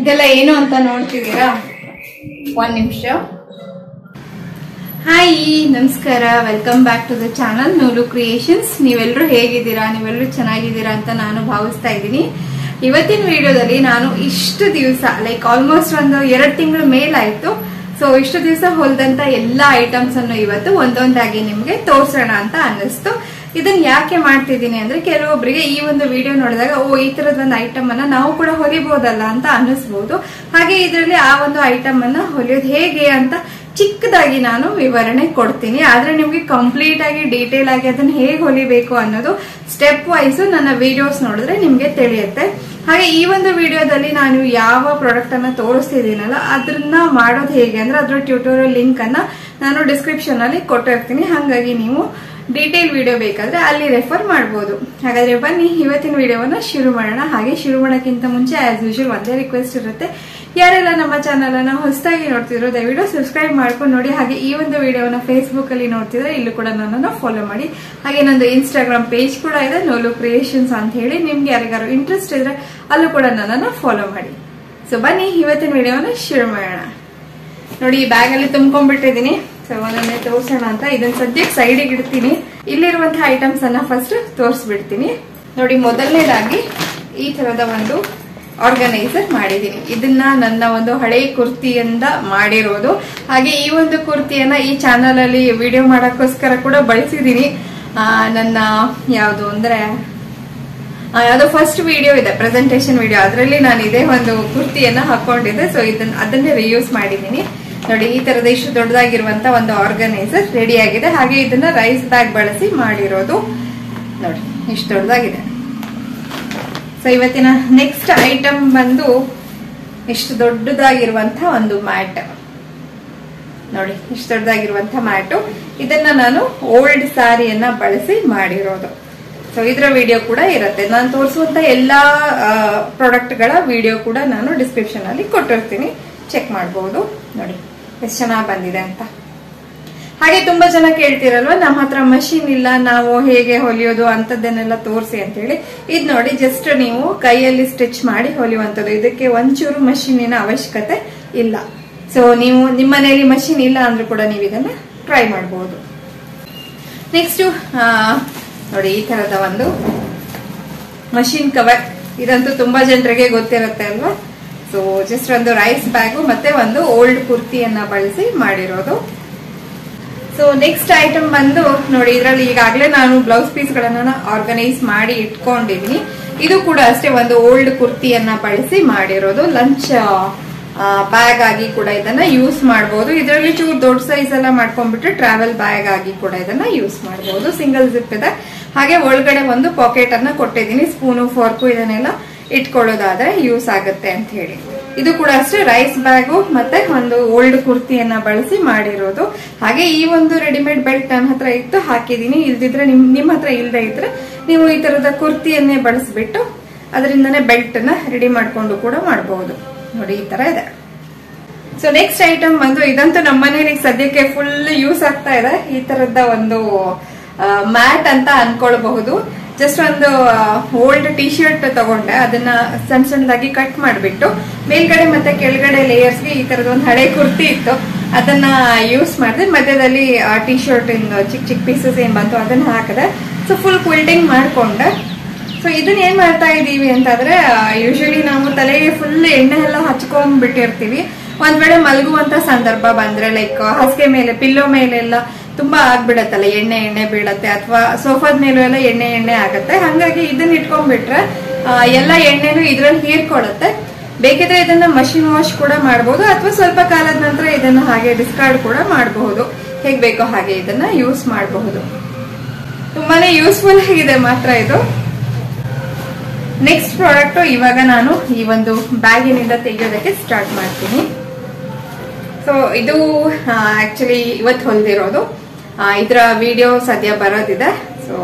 ಇದೆಲ್ಲ ಏನು ಅಂತ ನೋಡ್ತಿದ್ದೀರಾ? ಒಂದ್ ನಿಮಿಷ. ಹಾಯ್, ನಮಸ್ಕಾರ, welcome back to the channel Noolu Creations. ನೀವೆಲ್ಲರೂ ಹೇಗಿದ್ದೀರಾ? ನೀವೆಲ್ಲರೂ ಚೆನ್ನಾಗಿದ್ದೀರಾ ಅಂತ ನಾನು ಭಾವಿಸ್ತಾ ಇದ್ದೀನಿ. ಇವತ್ತಿನ ವಿಡಿಯೋದಲ್ಲಿ ನಾನು ಇಷ್ಟು ದಿವಸ ಆಲ್ಮೋಸ್ಟ್ ಒಂದು 2 ತಿಂಗಳು ಮೇಲಾಯ್ತು. ಸೊ ಇಷ್ಟು ದಿವಸ ಹೊಲ್ದಂತ ಎಲ್ಲಾ ಐಟಮ್ಸ್ ಅನ್ನು ಇವತ್ತು ಒಂದೊಂದಾಗಿ ನಿಮ್ಗೆ ತೋರ್ಸೋಣ ಅಂತ ಅನ್ನಿಸ್ತು. ಇದನ್ನ ಯಾಕೆ ಮಾಡ್ತಿದ್ದೀನಿ ಅಂದ್ರೆ, ಕೆಲವೊಬ್ಬರಿಗೆ ಈ ಒಂದು ವಿಡಿಯೋ ನೋಡಿದಾಗ ಈ ತರದ ಒಂದು ಐಟಮ್ ಅನ್ನ ನಾವು ಕೂಡ ಹೊಲಿಬಹುದಲ್ಲ ಅಂತ ಅನ್ನಿಸ್ಬಹುದು. ಹಾಗೆ ಇದರಲ್ಲಿ ಆ ಒಂದು ಐಟಮ್ ಅನ್ನ ಹೊಲಿಯೋದು ಹೇಗೆ ಅಂತ ಚಿಕ್ಕದಾಗಿ ನಾನು ವಿವರಣೆ ಕೊಡ್ತೀನಿ. ಆದ್ರೆ ನಿಮ್ಗೆ ಕಂಪ್ಲೀಟ್ ಆಗಿ ಡೀಟೇಲ್ ಆಗಿ ಅದನ್ನ ಹೇಗೆ ಹೊಲಿಬೇಕು ಅನ್ನೋದು ಸ್ಟೆಪ್ ವೈಸ್ ನನ್ನ ವಿಡಿಯೋಸ್ ನೋಡಿದ್ರೆ ನಿಮ್ಗೆ ತಿಳಿಯುತ್ತೆ. ಹಾಗೆ ಈ ಒಂದು ವಿಡಿಯೋದಲ್ಲಿ ನಾನು ಯಾವ ಪ್ರಾಡಕ್ಟ್ ಅನ್ನ ತೋರಿಸ್ತಿದ್ದೀನಲ್ಲ ಅದನ್ನ ಮಾಡೋದು ಹೇಗೆ ಅಂದ್ರೆ ಅದರ ಟ್ಯೂಟೋರಿಯಲ್ ಲಿಂಕ್ ಅನ್ನ ನಾನು ಡಿಸ್ಕ್ರಿಪ್ಷನ್ ಅಲ್ಲಿ ಕೊಟ್ಟಿರ್ತೀನಿ. ಹಾಗಾಗಿ ನೀವು ಡೀಟೇಲ್ ವಿಡಿಯೋ ಬೇಕಾದ್ರೆ ಅಲ್ಲಿ ರೆಫರ್ ಮಾಡಬಹುದು. ಹಾಗಾದ್ರೆ ಬನ್ನಿ ಇವತ್ತಿನ ವಿಡಿಯೋವನ್ನ ಶುರು ಮಾಡೋಣ. ಹಾಗೆ ಶುರು ಮಾಡೋಕ್ಕಿಂತ ಮುಂಚೆ ಆಸ್ ಯೂಶುವಲ್ ಒಂದೇ ರಿಕ್ವೆಸ್ಟ್ ಇರುತ್ತೆ, ಯಾರೆಲ್ಲ ನಮ್ಮ ಚಾನಲ್ ಅನ್ನ ಹೊಸದಾಗಿ ನೋಡ್ತಿದ್ರು ದಯವಿಟ್ಟು ಸಬ್ಸ್ಕ್ರೈಬ್ ಮಾಡ್ಕೊಂಡು ನೋಡಿ. ಹಾಗೆ ಈ ಒಂದು ವಿಡಿಯೋನ ಫೇಸ್ಬುಕ್ ಅಲ್ಲಿ ನೋಡ್ತಿದ್ರೆ ಇಲ್ಲೂ ಕೂಡ ನನ್ನನ್ನು ಫಾಲೋ ಮಾಡಿ. ಹಾಗೆ ನಂದು ಇನ್ಸ್ಟಾಗ್ರಾಮ್ ಪೇಜ್ ಕೂಡ ಇದೆ, ನೂಲು ಕ್ರಿಯೇಷನ್ಸ್ ಅಂತ ಹೇಳಿ. ನಿಮ್ಗೆ ಯಾರಿಗಾರು ಇಂಟ್ರೆಸ್ಟ್ ಇದ್ರೆ ಅಲ್ಲೂ ಕೂಡ ನನ್ನನ್ನು ಫಾಲೋ ಮಾಡಿ. ಸೊ ಬನ್ನಿ ಇವತ್ತಿನ ವಿಡಿಯೋನ ಶುರು ಮಾಡೋಣ. ನೋಡಿ, ಈ ಬ್ಯಾಗ್ ಅಲ್ಲಿ ತುಂಬ್ಕೊಂಡ್ಬಿಟ್ಟಿದೀನಿ. ಸೊ ಒಂದೊಂದೇ ತೋರ್ಸೋಣ ಅಂತ ಇದನ್ನ ಸದ್ಯಕ್ಕೆ ಸೈಡಿಗೆ ಇಡ್ತೀನಿ. ಇಲ್ಲಿರುವಂತಹ ಐಟಮ್ಸ್ ಅನ್ನ ಫಸ್ಟ್ ತೋರಿಸ್ಬಿಡ್ತೀನಿ. ನೋಡಿ, ಮೊದಲನೇದಾಗಿ ಈ ತರದ ಒಂದು ಆರ್ಗನೈಸರ್ ಮಾಡಿದೀನಿ. ಇದನ್ನ ನನ್ನ ಒಂದು ಹಳೆ ಕುರ್ತಿಯಿಂದ ಮಾಡಿರೋದು. ಹಾಗೆ ಈ ಒಂದು ಕುರ್ತಿಯನ್ನ ಈ ಚಾನಲ್ ಅಲ್ಲಿ ವಿಡಿಯೋ ಮಾಡಕ್ಕೋಸ್ಕರ ಕೂಡ ಬಳಸಿದೀನಿ. ನನ್ನ ಯಾವುದು ಅಂದ್ರೆ ಯಾವ್ದೋ ಫಸ್ಟ್ ವಿಡಿಯೋ ಇದೆ, ಪ್ರೆಸೆಂಟೇಶನ್ ವಿಡಿಯೋ, ಅದರಲ್ಲಿ ನಾನು ಇದೇ ಒಂದು ಕುರ್ತಿಯನ್ನ ಹಾಕೊಂಡಿದ್ದೆ. ಸೊ ಅದನ್ನೇ ರಿಯೂಸ್ ಮಾಡಿದೀನಿ. ನೋಡಿ, ಈ ತರದ ಇಷ್ಟು ದೊಡ್ಡದಾಗಿರುವಂತ ಒಂದು ಆರ್ಗನೈಸರ್ ರೆಡಿ ಆಗಿದೆ. ಹಾಗೆ ಇದನ್ನ ರೈಸ್ ಬ್ಯಾಗ್ ಬಳಸಿ ಮಾಡಿರೋದು. ನೋಡಿ, ಇಷ್ಟು ದೊಡ್ಡದಾಗಿದೆ. ಸೊ ಇವತ್ತಿನ ನೆಕ್ಸ್ಟ್ ಐಟಮ್ ಬಂದು ಇಷ್ಟು ದೊಡ್ಡದಾಗಿರುವಂತ ಒಂದು ಮ್ಯಾಟ್. ನೋಡಿ, ಇಷ್ಟು ದೊಡ್ಡದಾಗಿರುವಂತ ಮ್ಯಾಟು. ಇದನ್ನ ನಾನು ಓಲ್ಡ್ ಸ್ಯಾರಿಯನ್ನ ಬಳಸಿ ಮಾಡಿರೋದು. ಸೊ ಇದರ ವಿಡಿಯೋ ಕೂಡ ಇರುತ್ತೆ. ನಾನು ತೋರಿಸುವಂತ ಎಲ್ಲಾ ಪ್ರಾಡಕ್ಟ್ ಗಳ ವಿಡಿಯೋ ಕೂಡ ನಾನು ಡಿಸ್ಕ್ರಿಪ್ಷನ್ ಅಲ್ಲಿ ಕೊಟ್ಟಿರ್ತೀನಿ, ಚೆಕ್ ಮಾಡಬಹುದು. ನೋಡಿ ಎಷ್ಟು ಚೆನ್ನಾಗಿ ಬಂದಿದೆ ಅಂತ. ಹಾಗೆ ತುಂಬಾ ಜನ ಕೇಳ್ತಿರಲ್ವಾ, ನಮ್ಮ ಹತ್ರ ಮಷಿನ್ ಇಲ್ಲ, ನಾವು ಹೇಗೆ ಹೊಲಿಯೋದು ಅಂತದನ್ನೆಲ್ಲ ತೋರಿಸಿ ಅಂತ ಹೇಳಿ. ಇದ್ ನೋಡಿ, ಜಸ್ಟ್ ನೀವು ಕೈಯಲ್ಲಿ ಸ್ಟಿಚ್ ಮಾಡಿ ಹೊಲಿಯುವಂತದ್ದು. ಇದಕ್ಕೆ ಒಂಚೂರು ಮಷೀನಿನ ಅವಶ್ಯಕತೆ ಇಲ್ಲ. ಸೊ ನೀವು ನಿಮ್ಮ ಮನೆಯಲ್ಲಿ ಮಷಿನ್ ಇಲ್ಲ ಅಂದ್ರೂ ಕೂಡ ನೀವು ಇದನ್ನ ಟ್ರೈ ಮಾಡಬಹುದು. ನೆಕ್ಸ್ಟ್ ನೋಡಿ, ಈ ತರದ ಒಂದು ಮಷಿನ್ ಕವರ್. ಇದಂತೂ ತುಂಬಾ ಜನರಿಗೆ ಗೊತ್ತಿರುತ್ತೆ ಅಲ್ವಾ. ಸೊ ಜಸ್ಟ್ ಒಂದು ರೈಸ್ ಬ್ಯಾಗು ಮತ್ತೆ ಒಂದು ಓಲ್ಡ್ ಕುರ್ತಿಯನ್ನ ಬಳಸಿ ಮಾಡಿರೋದು. ಸೊ ನೆಕ್ಸ್ಟ್ ಐಟಮ್ ಬಂದು ನೋಡಿ, ಇದರಲ್ಲಿ ಈಗಾಗಲೇ ನಾನು ಬ್ಲೌಸ್ ಪೀಸ್ ಗಳನ್ನ ಆರ್ಗನೈಸ್ ಮಾಡಿ ಇಟ್ಕೊಂಡಿದೀನಿ. ಇದು ಕೂಡ ಅಷ್ಟೇ ಒಂದು ಓಲ್ಡ್ ಕುರ್ತಿಯನ್ನ ಬಳಸಿ ಮಾಡಿರೋದು. ಲಂಚ್ ಬ್ಯಾಗ್ ಆಗಿ ಕೂಡ ಇದನ್ನ ಯೂಸ್ ಮಾಡಬಹುದು. ಇದರಲ್ಲಿ ಚೂರು ದೊಡ್ಡ ಸೈಜ್ ಎಲ್ಲ ಮಾಡ್ಕೊಂಡ್ಬಿಟ್ರೆ ಟ್ರಾವೆಲ್ ಬ್ಯಾಗ್ ಆಗಿ ಕೂಡ ಇದನ್ನ ಯೂಸ್ ಮಾಡಬಹುದು. ಸಿಂಗಲ್ ಜಿಪ್ ಇದೆ. ಹಾಗೆ ಒಳಗಡೆ ಒಂದು ಪಾಕೆಟ್ ಅನ್ನ ಕೊಟ್ಟಿದ್ದೀನಿ, ಸ್ಪೂನು ಫಾರ್ಕು ಇದನ್ನೆಲ್ಲ ಇಟ್ಕೊಳ್ಳೋದಾದ್ರೆ ಯೂಸ್ ಆಗುತ್ತೆ ಅಂತ ಹೇಳಿ. ಇದು ಕೂಡ ಅಷ್ಟೇ ರೈಸ್ ಬ್ಯಾಗು ಮತ್ತೆ ಒಂದು ಓಲ್ಡ್ ಕುರ್ತಿಯನ್ನ ಬಳಸಿ ಮಾಡಿರೋದು. ಹಾಗೆ ಈ ಒಂದು ರೆಡಿಮೇಡ್ ಬೆಲ್ಟ್ ನನ್ನ ಹತ್ರ ಇತ್ತು, ಹಾಕಿದೀನಿ. ಇಲ್ದಿದ್ರೆ ನಿಮ್ಮ ಹತ್ರ ಇಲ್ಲದೆ ಇದ್ರೆ ನೀವು ಈ ತರದ ಕುರ್ತಿಯನ್ನೇ ಬಳಸ್ಬಿಟ್ಟು ಅದರಿಂದನೇ ಬೆಲ್ಟ್ ನ ರೆಡಿ ಮಾಡ್ಕೊಂಡು ಕೂಡ ಮಾಡಬಹುದು. ನೋಡಿ, ಈ ತರ ಇದೆ. ಸೊ ನೆಕ್ಸ್ಟ್ ಐಟಮ್ ಬಂದು, ಇದಂತೂ ನಮ್ಮ ಮನೇಲಿ ಸದ್ಯಕ್ಕೆ ಫುಲ್ ಯೂಸ್ ಆಗ್ತಾ ಇದೆ. ಈ ತರದ ಒಂದು ಮ್ಯಾಟ್ ಅಂತ ಅನ್ಕೊಳ್ಬಹುದು. ಜಸ್ಟ್ ಒಂದು ಓಲ್ಡ್ ಟಿ ಶರ್ಟ್ ತಗೊಂಡೆ, ಅದನ್ನ ಸಣ್ಣ ಸಣ್ಣದಾಗಿ ಕಟ್ ಮಾಡಿಬಿಟ್ಟು ಮೇಲ್ಗಡೆ ಮತ್ತೆ ಕೆಳಗಡೆ ಲೇಯರ್ಸ್ಗೆ ಈ ತರದ ಒಂದು ಹಳೆ ಕುರ್ತಿ ಇತ್ತು, ಅದನ್ನ ಯೂಸ್ ಮಾಡಿದೆ. ಮಧ್ಯದಲ್ಲಿ ಟಿ ಶರ್ಟ್ ಚಿಕ್ಕ ಚಿಕ್ಕ ಪೀಸಸ್ ಏನ್ ಬಂತು ಅದನ್ನ ಹಾಕಿದೆ. ಸೊ ಫುಲ್ ಕ್ವಿಲ್ಟಿಂಗ್ ಮಾಡ್ಕೊಂಡೆ. ಸೊ ಇದನ್ನ ಏನ್ ಮಾಡ್ತಾ ಇದೀವಿ ಅಂತಂದ್ರೆ, ಯೂಶಲಿ ನಾವು ತಲೆಗೆ ಫುಲ್ ಎಣ್ಣೆ ಎಲ್ಲ ಹಚ್ಕೊಂಡ್ ಬಿಟ್ಟಿರ್ತೀವಿ. ಒಂದ್ ವೇಳೆ ಮಲಗುವಂತ ಸಂದರ್ಭ ಬಂದ್ರೆ, ಲೈಕ್ ಹಾಸಿಗೆ ಮೇಲೆ ಪಿಲ್ಲೋ ಮೇಲೆಲ್ಲ ತುಂಬಾ ಆಗ್ಬಿಡತ್ತಲ್ಲ, ಎಣ್ಣೆ ಬೀಳತ್ತೆ, ಅಥವಾ ಸೋಫಾದ ಮೇಲೂ ಎಲ್ಲ ಎಣ್ಣೆ ಆಗತ್ತೆ. ಹಂಗಾಗಿ ಇದನ್ನ ಇಟ್ಕೊಂಡ್ಬಿಟ್ರೆ ಎಲ್ಲ ಎಣ್ಣೆನು ಇದ್ರಲ್ಲಿ ಹೀರ್ಕೊಳತ್ತೆ. ಬೇಕಿದ್ರೆ ಇದನ್ನ ಮಷಿನ್ ವಾಶ್ ಕೂಡ ಮಾಡಬಹುದು, ಅಥವಾ ಸ್ವಲ್ಪ ಕಾಲದ ನಂತರ ಇದನ್ನ ಹಾಗೆ ಡಿಸ್ಕಾರ್ಡ್ ಕೂಡ ಮಾಡಬಹುದು. ಹೇಗ್ ಬೇಕೋ ಹಾಗೆ ಇದನ್ನ ಯೂಸ್ ಮಾಡಬಹುದು. ತುಂಬಾನೇ ಯೂಸ್ಫುಲ್ ಆಗಿದೆ ಮಾತ್ರ ಇದು. ನೆಕ್ಸ್ಟ್ ಪ್ರಾಡಕ್ಟ್ ಇವಾಗ ನಾನು ಈ ಒಂದು ಬ್ಯಾಗಿನಿಂದ ತೆಗೆಯೋದಕ್ಕೆ ಸ್ಟಾರ್ಟ್ ಮಾಡ್ತೀನಿ. ಸೊ ಇದು ಆಕ್ಚುಲಿ ಇವತ್ತು ಹೊಲ್ದಿರೋದು. ಇದರ ವಿಡಿಯೋ ಸದ್ಯ ಬರೋದಿದೆ. ಸೊ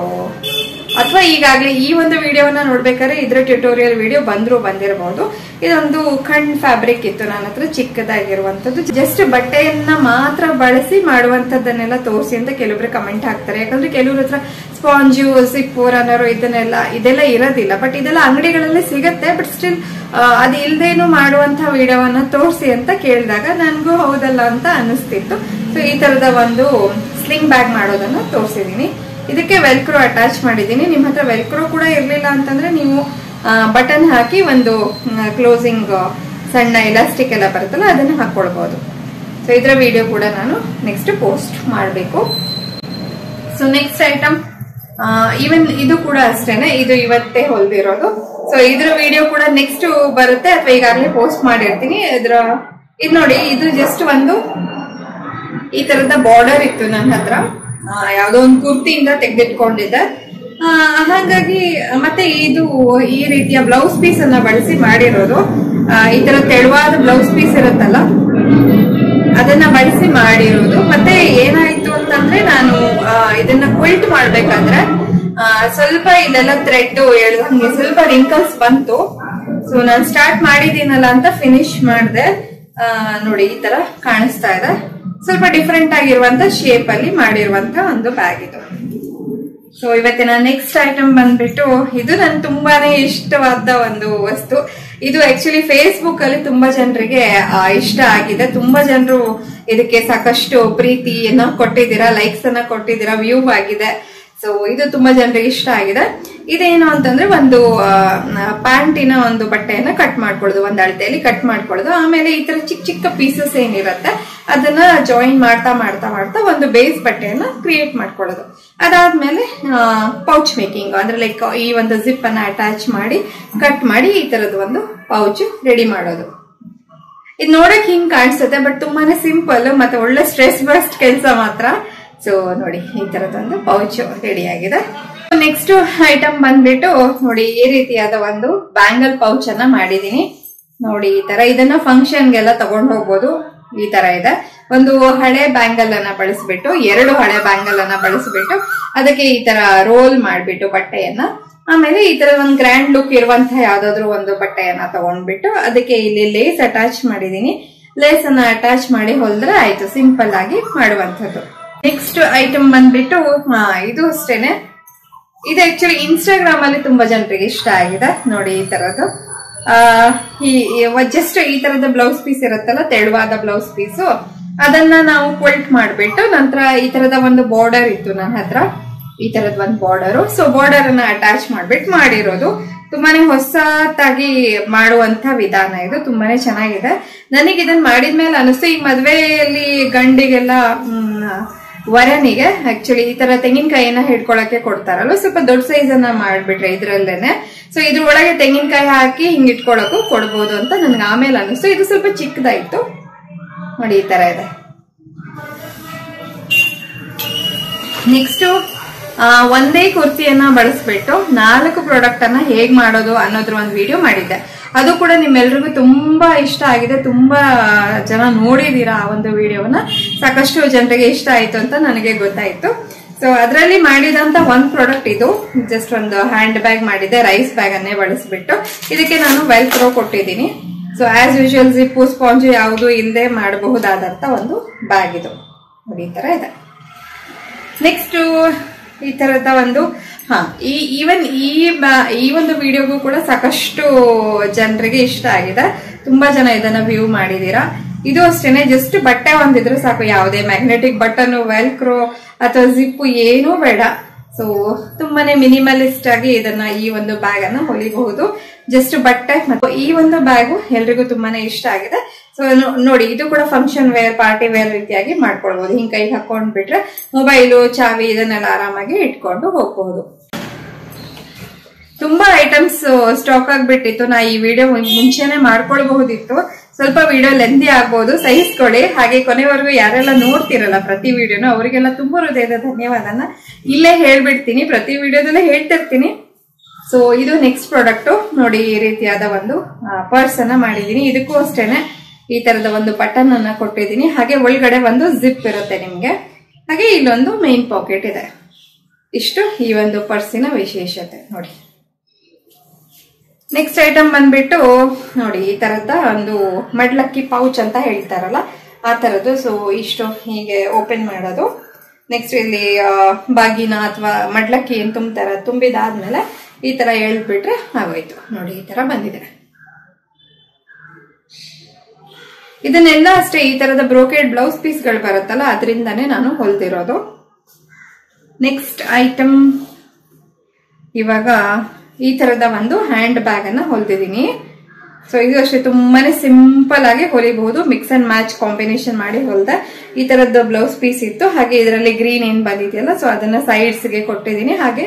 ಅಥವಾ ಈಗಾಗಲೇ ಈ ಒಂದು ವಿಡಿಯೋನ ನೋಡ್ಬೇಕಾದ್ರೆ ಇದರ ಟ್ಯುಟೋರಿಯಲ್ ವಿಡಿಯೋ ಬಂದಿರಬಹುದು. ಇದೊಂದು ಖಂಡ್ ಫ್ಯಾಬ್ರಿಕ್ ಇತ್ತು ನನ್ನ ಹತ್ರ, ಚಿಕ್ಕದಾಗಿರುವಂತದ್ದು. ಜಸ್ಟ್ ಬಟ್ಟೆಯನ್ನ ಮಾತ್ರ ಬಳಸಿ ಮಾಡುವಂತದ್ದನ್ನೆಲ್ಲ ತೋರಿಸಿ ಅಂತ ಕೆಲವೊಬ್ರು ಕಮೆಂಟ್ ಹಾಕ್ತಾರೆ. ಯಾಕಂದ್ರೆ ಕೆಲವ್ರ ಹತ್ರ ಸ್ಪಾಂಜು ಸಿಪ್ಪು ರನ್ನರು ಇದೆಲ್ಲ ಇರೋದಿಲ್ಲ. ಬಟ್ ಇದೆಲ್ಲ ಅಂಗಡಿಗಳಲ್ಲಿ ಸಿಗತ್ತೆ. ಬಟ್ ಸ್ಟಿಲ್ ಅದು ಇಲ್ದೇನು ಮಾಡುವಂತ ವಿಡಿಯೋವನ್ನ ತೋರಿಸಿ ಅಂತ ಕೇಳಿದಾಗ ನನ್ಗೂ ಹೌದಲ್ಲ ಅಂತ ಅನಿಸ್ತಿತ್ತು. ಸೊ ಈ ತರದ ಒಂದು ಸ್ಲಿಂಗ್ ಬ್ಯಾಗ್ ಮಾಡೋದನ್ನ ತೋರಿಸಿದೀನಿ. ಇದಕ್ಕೆ ವೆಲ್ಕ್ರೋ ಅಟ್ಯಾಚ್ ಮಾಡಿದೀನಿ. ನಿಮ್ ಹತ್ರ ವೆಲ್ಕ್ರೋ ಕೂಡ ಇರ್ಲಿಲ್ಲ ಅಂತಂದ್ರೆ ನೀವು ಬಟನ್ ಹಾಕಿ ಒಂದು ಕ್ಲೋಸಿಂಗ್ ಸಣ್ಣ ಎಲಾಸ್ಟಿಕ್ ಎಲ್ಲ ಬರುತ್ತಲ್ಲ ಅದನ್ನ ಹಾಕೊಳ್ಬಹುದು. ಸೊ ಇದರ ವಿಡಿಯೋ ಕೂಡ ನಾನು ನೆಕ್ಸ್ಟ್ ಪೋಸ್ಟ್ ಮಾಡಬೇಕು. ಸೊ ನೆಕ್ಸ್ಟ್ ಐಟಮ್ ಈವನ್ ಇದು ಕೂಡ ಅಷ್ಟೇನೆ, ಇದು ಇವತ್ತೇ ಹೊಲ್ದಿರೋದು. ಸೊ ಇದ್ರ ವಿಡಿಯೋ ಕೂಡ ನೆಕ್ಸ್ಟ್ ಬರುತ್ತೆ ಅಥವಾ ಈಗಾಗಲೇ ಪೋಸ್ಟ್ ಮಾಡಿರ್ತೀನಿ. ಇದು ನೋಡಿ, ಇದು ಜಸ್ಟ್ ಒಂದು ಈ ತರದ ಬಾರ್ಡರ್ ಇತ್ತು ನನ್ನ ಹತ್ರ, ಯಾವ್ದೋ ಒಂದು ಕುರ್ತಿಯಿಂದ ತೆಗೆದಿಟ್ಕೊಂಡಿದ್ದೆ. ಹಾಗಾಗಿ ಮತ್ತೆ ಇದು ಈ ರೀತಿಯ ಬ್ಲೌಸ್ ಪೀಸ್ ಅನ್ನ ಬಳಸಿ ಮಾಡಿರೋದು. ಈ ತರ ತೆಳುವಾದ ಬ್ಲೌಸ್ ಪೀಸ್ ಇರುತ್ತಲ್ಲ ಅದನ್ನ ಬಳಸಿ ಮಾಡಿರೋದು. ಮತ್ತೆ ಏನಾಯ್ತು ಅಂತಂದ್ರೆ ನಾನು ಇದನ್ನ ಕ್ವಿಲ್ಟ್ ಮಾಡ್ಬೇಕಾದ್ರೆ ಸ್ವಲ್ಪ ಇದೆಲ್ಲ ಥ್ರೆಡ್ ಎಳ್ದಂಗೆ ಸ್ವಲ್ಪ ರಿಂಕಲ್ಸ್ ಬಂತು. ಸೊ ನಾನು ಸ್ಟಾರ್ಟ್ ಮಾಡಿದೀನಲ್ಲ ಅಂತ ಫಿನಿಶ್ ಮಾಡಿದೆ. ನೋಡಿ ಈ ತರ ಕಾಣಿಸ್ತಾ ಇದೆ. ಸ್ವಲ್ಪ ಡಿಫ್ರೆಂಟ್ ಆಗಿರುವಂತ ಶೇಪ್ ಅಲ್ಲಿ ಮಾಡಿರುವಂತ ಒಂದು ಬ್ಯಾಗ್ ಇದು. ಸೊ ಇವತ್ತಿನ ನೆಕ್ಸ್ಟ್ ಐಟಮ್ ಬಂದ್ಬಿಟ್ಟು ಇದು ನನ್ ತುಂಬಾನೇ ಇಷ್ಟವಾದ ಒಂದು ವಸ್ತು. ಇದು ಆಕ್ಚುಲಿ ಫೇಸ್ಬುಕ್ ಅಲ್ಲಿ ತುಂಬಾ ಜನರಿಗೆ ಇಷ್ಟ ಆಗಿದೆ. ತುಂಬಾ ಜನರು ಇದಕ್ಕೆ ಸಾಕಷ್ಟು ಪ್ರೀತಿಯನ್ನ ಕೊಟ್ಟಿದ್ದೀರಾ, ಲೈಕ್ಸ್ ಅನ್ನ ಕೊಟ್ಟಿದ್ದೀರಾ, ವ್ಯೂ ಆಗಿದೆ. ಸೊ ಇದು ತುಂಬಾ ಜನರಿಗೆ ಇಷ್ಟ ಆಗಿದೆ. ಇದೇನು ಅಂತಂದ್ರೆ ಒಂದು ಪ್ಯಾಂಟಿನ ಒಂದು ಬಟ್ಟೆಯನ್ನ ಕಟ್ ಮಾಡ್ಕೊಳ್ಳೋದು, ಒಂದು ಅಳತೆಯಲ್ಲಿ ಕಟ್ ಮಾಡ್ಕೊಳ್ಳೋದು. ಆಮೇಲೆ ಈ ತರ ಚಿಕ್ಕ ಚಿಕ್ಕ ಪೀಸಸ್ ಏನಿರುತ್ತೆ ಅದನ್ನ ಜಾಯಿನ್ ಮಾಡ್ತಾ ಮಾಡ್ತಾ ಮಾಡ್ತಾ ಒಂದು ಬೇಸ್ ಬಟ್ಟೆಯನ್ನ ಕ್ರಿಯೇಟ್ ಮಾಡ್ಕೊಳ್ಳೋದು. ಅದಾದ್ಮೇಲೆ ಪೌಚ್ ಮೇಕಿಂಗ್ ಅಂದ್ರೆ ಲೈಕ್ ಈ ಒಂದು ಜಿಪ್ ಅನ್ನ ಅಟ್ಯಾಚ್ ಮಾಡಿ ಕಟ್ ಮಾಡಿ ಈ ತರದ ಒಂದು ಪೌಚ್ ರೆಡಿ ಮಾಡೋದು. ಇದು ನೋಡಕ್ ಹಿಂಗ್ ಕಾಣಿಸುತ್ತೆ, ಬಟ್ ತುಂಬಾನೇ ಸಿಂಪಲ್ ಮತ್ತೆ ಒಳ್ಳೆ ಸ್ಟ್ರೆಸ್ ಬಸ್ಟ್ ಕೆಲಸ ಮಾತ್ರ. ಸೊ ನೋಡಿ ಈ ತರದೊಂದು ಪೌಚ್ ರೆಡಿ ಆಗಿದೆ. ನೆಕ್ಸ್ಟ್ ಐಟಮ್ ಬಂದ್ಬಿಟ್ಟು ನೋಡಿ ಈ ರೀತಿಯಾದ ಒಂದು ಬ್ಯಾಂಗಲ್ ಪೌಚ್ ಅನ್ನ ಮಾಡಿದೀನಿ. ನೋಡಿ ಈ ತರ ಇದನ್ನ ಫಂಕ್ಷನ್ಗೆಲ್ಲ ತಗೊಂಡು ಹೋಗ್ಬೋದು. ಈ ತರ ಇದೆ. ಒಂದು ಹಳೆ ಬ್ಯಾಂಗಲ್ ಅನ್ನ ಬಳಸ್ಬಿಟ್ಟು, 2 ಹಳೆ ಬ್ಯಾಂಗಲ್ ಅನ್ನ ಬಳಸ್ಬಿಟ್ಟು ಅದಕ್ಕೆ ಈ ತರ ರೋಲ್ ಮಾಡ್ಬಿಟ್ಟು ಬಟ್ಟೆಯನ್ನ, ಆಮೇಲೆ ಈ ತರ ಒಂದು ಗ್ರ್ಯಾಂಡ್ ಲುಕ್ ಇರುವಂತಹ ಯಾವ್ದಾದ್ರು ಒಂದು ಬಟ್ಟೆಯನ್ನ ತಗೊಂಡ್ಬಿಟ್ಟು ಅದಕ್ಕೆ ಇಲ್ಲಿ ಲೇಸ್ ಅಟ್ಯಾಚ್ ಮಾಡಿದೀನಿ. ಲೇಸ್ ಅನ್ನ ಅಟ್ಯಾಚ್ ಮಾಡಿ ಹೊಲ್ದ್ರೆ ಆಯ್ತು, ಸಿಂಪಲ್ ಆಗಿ ಮಾಡುವಂತದ್ದು. ನೆಕ್ಸ್ಟ್ ಐಟಮ್ ಬಂದ್ಬಿಟ್ಟು ಇದು ಅಷ್ಟೇನೆ. ಇದು ಆಕ್ಚುಲಿ ಇನ್ಸ್ಟಾಗ್ರಾಮ್ ಅಲ್ಲಿ ತುಂಬಾ ಜನರಿಗೆ ಇಷ್ಟ ಆಗಿದೆ. ನೋಡಿ ಈ ತರದ್ದು ಜಸ್ಟ್ ಈ ತರದ ಬ್ಲೌಸ್ ಪೀಸ್ ಇರುತ್ತಲ್ಲ, ತೆಳುವಾದ ಬ್ಲೌಸ್ ಪೀಸು, ಅದನ್ನ ನಾವು ಕ್ವಿಲ್ಟ್ ಮಾಡ್ಬಿಟ್ಟು ನಂತರ ಈ ತರದ ಒಂದು ಬಾರ್ಡರ್ ಇತ್ತು ನನ್ನ ಹತ್ರ, ಈ ತರದ ಒಂದು ಬಾರ್ಡರ್. ಸೊ ಬಾರ್ಡರ್ ಅನ್ನ ಅಟ್ಯಾಚ್ ಮಾಡ್ಬಿಟ್ಟು ಮಾಡಿರೋದು. ತುಂಬಾನೇ ಹೊಸತಾಗಿ ಮಾಡುವಂತ ವಿಧಾನ ಇದು, ತುಂಬಾನೇ ಚೆನ್ನಾಗಿದೆ. ನನಗೆ ಇದನ್ನ ಮಾಡಿದ್ಮೇಲೆ ಅನಿಸ್ತು, ಈ ಮದ್ವೆಯಲ್ಲಿ ಗಂಡಿಗೆಲ್ಲ ವರನಿಗೆ ಆಕ್ಚುಲಿ ಈ ತರ ತೆಂಗಿನಕಾಯಿನ ಹಿಡ್ಕೊಳಕ್ಕೆ ಕೊಡ್ತಾರಲ್ಲ, ಸ್ವಲ್ಪ ದೊಡ್ಡ ಸೈಜ್ ಅನ್ನ ಮಾಡ್ಬಿಟ್ರೆ ಇದ್ರಲ್ಲೇನೆ. ಸೊ ಇದ್ರ ಒಳಗೆ ತೆಂಗಿನಕಾಯಿ ಹಾಕಿ ಹಿಂಗ್ ಇಟ್ಕೊಳಕ್ಕೂ ಕೊಡ್ಬೋದು ಅಂತ ನನ್ಗೆ ಆಮೇಲೆ ಅನಿಸ್ತು. ಇದು ಸ್ವಲ್ಪ ಚಿಕ್ಕದಾಯ್ತು. ನೋಡಿ ಈ ತರ ಇದೆ. ನೆಕ್ಸ್ಟ್ ಒಂದೇ ಕುರ್ತಿಯನ್ನ ಬಳಸ್ಬಿಟ್ಟು 4 ಪ್ರಾಡಕ್ಟ್ ಅನ್ನ ಹೇಗ್ ಮಾಡೋದು ಅನ್ನೋದ್ರ ಒಂದು ವಿಡಿಯೋ ಮಾಡಿದ್ದೆ. ಅದು ಕೂಡ ನಿಮ್ಮೆಲ್ರಿಗೂ ತುಂಬಾ ಇಷ್ಟ ಆಗಿದೆ. ತುಂಬಾ ಜನ ನೋಡಿದೀರಾ ಆ ಒಂದು ವಿಡಿಯೋನ. ಸಾಕಷ್ಟು ಜನರಿಗೆ ಇಷ್ಟ ಆಯ್ತು ಅಂತ ನನಗೆ ಗೊತ್ತಾಯ್ತು. ಸೊ ಅದರಲ್ಲಿ ಮಾಡಿದಂತ ಒಂದು ಪ್ರಾಡಕ್ಟ್ ಇದು. ಜಸ್ಟ್ ಒಂದು ಹ್ಯಾಂಡ್ ಬ್ಯಾಗ್ ಮಾಡಿದ್ದೆ, ರೈಸ್ ಬ್ಯಾಗ್ ಅನ್ನೇ ಬಳಸ್ಬಿಟ್ಟು. ಇದಕ್ಕೆ ನಾನು ವೆಲ್ಕ್ರೋ ಕೊಟ್ಟಿದ್ದೀನಿ. So as usual zip sponge ಯಾವುದು ಇಲ್ಲದೆ ಮಾಡಬಹುದಾದಂತ ಒಂದು ಬ್ಯಾಗ್ ಇದು. ನೋಡಿ ಈ ತರ ಇದೆ. ನೆಕ್ಸ್ಟ್ ಈ ತರದ ಒಂದು ಈವನ್ ಈ ಒಂದು ವಿಡಿಯೋಗೂ ಕೂಡ ಸಾಕಷ್ಟು ಜನರಿಗೆ ಇಷ್ಟ ಆಗಿದೆ. ತುಂಬಾ ಜನ ಇದನ್ನ ವ್ಯೂ ಮಾಡಿದೀರಾ. ಇದು ಅಷ್ಟೇನೆ, ಜಸ್ಟ್ ಬಟ್ಟೆ ಒಂದಿದ್ರೆ ಸಾಕು, ಯಾವುದೇ ಮ್ಯಾಗ್ನೆಟಿಕ್ ಬಟನ್, ವೆಲ್ಕ್ರೋ ಅಥವಾ ಜಿಪ್ಪು ಏನೂ ಬೇಡ. ಸೊ ತುಂಬಾನೇ ಮಿನಿಮಲಿಸ್ಟ್ ಆಗಿ ಇದನ್ನ ಈ ಒಂದು ಬ್ಯಾಗ್ ಅನ್ನ ಹೊಲಿಬಹುದು. ಜಸ್ಟ್ ಬಟ್ಟೆ ಮತ್ತು ಈ ಒಂದು ಬ್ಯಾಗು ಎಲ್ರಿಗೂ ತುಂಬಾನೇ ಇಷ್ಟ ಆಗಿದೆ. ಸೊ ನೋಡಿ, ಇದು ಕೂಡ ಫಂಕ್ಷನ್ ವೇರ್, ಪಾರ್ಟಿ ವೇರ್ ರೀತಿಯಾಗಿ ಮಾಡ್ಕೊಳ್ಬಹುದು. ಹಿಂಗ್ ಕೈಗೆ ಹಾಕೊಂಡ್ ಬಿಟ್ರೆ ಮೊಬೈಲು, ಚಾವಿ ಇದನ್ನೆಲ್ಲ ಆರಾಮಾಗಿ ಇಟ್ಕೊಂಡು ಹೋಗಬಹುದು. ತುಂಬಾ ಐಟಮ್ಸ್ ಸ್ಟಾಕ್ ಆಗ್ಬಿಟ್ಟಿತ್ತು. ನಾ ಈ ವಿಡಿಯೋ ಮುಂಚೆನೆ ಮಾಡ್ಕೊಳ್ಬಹುದಿತ್ತು. ಸ್ವಲ್ಪ ವಿಡಿಯೋ ಲೆಂದಿ ಆಗ್ಬಹುದು, ಸಹಿಸ್ಕೊಳ್ಳಿ. ಹಾಗೆ ಕೊನೆವರೆಗೂ ಯಾರೆಲ್ಲ ನೋಡ್ತಿರಲ್ಲ ಪ್ರತಿ ವಿಡಿಯೋನು, ಅವರಿಗೆಲ್ಲ ತುಂಬಾ ಹೃದಯದ ಧನ್ಯವಾದನ ಇಲ್ಲೇ ಹೇಳ್ಬಿಡ್ತೀನಿ. ಪ್ರತಿ ವಿಡಿಯೋದಲ್ಲೇ ಹೇಳ್ತಿರ್ತೀನಿ. ಸೊ ಇದು ನೆಕ್ಸ್ಟ್ ಪ್ರಾಡಕ್ಟ್. ನೋಡಿ ಈ ರೀತಿಯಾದ ಒಂದು ಪರ್ಸ್ ಅನ್ನ ಮಾಡಿದೀನಿ. ಇದಕ್ಕೂ ಅಷ್ಟೇನೆ ಈ ತರದ ಒಂದು ಬಟನ್ ಅನ್ನ ಕೊಟ್ಟಿದ್ದೀನಿ. ಹಾಗೆ ಒಳಗಡೆ ಒಂದು ಜಿಪ್ ಇರುತ್ತೆ ನಿಮ್ಗೆ. ಹಾಗೆ ಇಲ್ಲೊಂದು ಮೇನ್ ಪಾಕೆಟ್ ಇದೆ. ಇಷ್ಟು ಈ ಒಂದು ಪರ್ಸಿನ ವಿಶೇಷತೆ. ನೋಡಿ ನೆಕ್ಸ್ಟ್ ಐಟಮ್ ಬಂದ್ಬಿಟ್ಟು ನೋಡಿ ಈ ತರದ ಒಂದು ಮಡ್ಲಕ್ಕಿ ಪೌಚ್ ಅಂತ ಹೇಳ್ತಾರಲ್ಲ ಆ ತರದ್ದು. ಸೊ ಇಷ್ಟು ಹೀಗೆ ಓಪನ್ ಮಾಡೋದು. ನೆಕ್ಸ್ಟ್ ಇಲ್ಲಿ ಬಾಗಿನ ಅಥವಾ ಮಡ್ಲಕ್ಕಿ ಏನ್ ತುಂಬ್ತಾರ, ತುಂಬಿದಾದ್ಮೇಲೆ ಈ ತರ ಎಳ್ಬಿಟ್ರೆ ಆಗೋಯ್ತು. ನೋಡಿ ಈ ತರ ಬಂದಿದೆ. ಇದನ್ನೆಲ್ಲ ಅಷ್ಟೇ ಈ ತರದ ಬ್ರೋಕೆಡ್ ಬ್ಲೌಸ್ ಪೀಸ್ ಗಳು ಬರುತ್ತಲ್ಲ ಅದರಿಂದಾನೇ ನಾನು ಹೊಲ್ದಿರೋದು. ನೆಕ್ಸ್ಟ್ ಐಟಮ್ ಇವಾಗ ಈ ತರದ ಒಂದು ಹ್ಯಾಂಡ್ ಬ್ಯಾಗ್ ಅನ್ನ ಹೊಲ್ದಿದ್ದೀನಿ. ಸೊ ಇದು ಅಷ್ಟೇ ತುಂಬಾನೇ ಸಿಂಪಲ್ ಆಗಿ ಹೊಲಿಬಹುದು. ಮಿಕ್ಸ್ ಅಂಡ್ ಮ್ಯಾಚ್ ಕಾಂಬಿನೇಷನ್ ಮಾಡಿ ಹೊಲ್ದೆ. ಈ ತರದ್ದು ಬ್ಲೌಸ್ ಪೀಸ್ ಇತ್ತು. ಹಾಗೆ ಇದರಲ್ಲಿ ಗ್ರೀನ್ ಏನ್ ಬಂದಿದೆಯಲ್ಲ ಸೊ ಅದನ್ನ ಸೈಡ್ಸ್ ಗೆ ಕೊಟ್ಟಿದ್ದೀನಿ. ಹಾಗೆ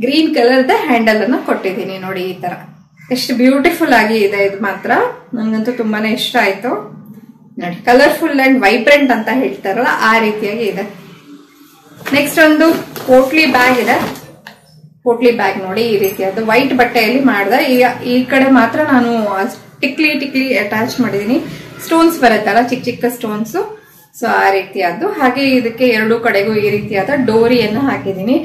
ಗ್ರೀನ್ ಕಲರ್ ದ ಹ್ಯಾಂಡಲ್ ಅನ್ನ ಕೊಟ್ಟಿದ್ದೀನಿ. ನೋಡಿ ಈ ತರ ಎಷ್ಟು ಬ್ಯೂಟಿಫುಲ್ ಆಗಿ ಇದೆ. ಇದು ಮಾತ್ರ ನಂಗಂತೂ ತುಂಬಾನೇ ಇಷ್ಟ ಆಯ್ತು. ನೋಡಿ ಕಲರ್ಫುಲ್ ಅಂಡ್ ವೈಬ್ರೆಂಟ್ ಅಂತ ಹೇಳ್ತಾರಲ್ಲ ಆ ರೀತಿಯಾಗಿ ಇದೆ. ನೆಕ್ಸ್ಟ್ ಒಂದು ಪೋಟ್ಲಿ ಬ್ಯಾಗ್ ಇದೆ. ಪೋಟ್ಲಿ ಬ್ಯಾಗ್ ನೋಡಿ ಈ ರೀತಿಯಾದ ವೈಟ್ ಬಟ್ಟೆಯಲ್ಲಿ ಮಾಡಿದೆ. ಈ ಕಡೆ ಮಾತ್ರ ನಾನು ಟಿಕ್ಲಿ ಅಟ್ಯಾಚ್ ಮಾಡಿದೀನಿ. ಸ್ಟೋನ್ಸ್ ಬರುತ್ತಲ್ಲ ಚಿಕ್ಕ ಚಿಕ್ಕ ಸ್ಟೋನ್ಸ್, ಸೊ ಆ ರೀತಿಯಾದ್ದು. ಹಾಗೆ ಇದಕ್ಕೆ ಎರಡು ಕಡೆಗೂ ಈ ರೀತಿಯಾದ ಡೋರಿಯನ್ನ ಹಾಕಿದೀನಿ.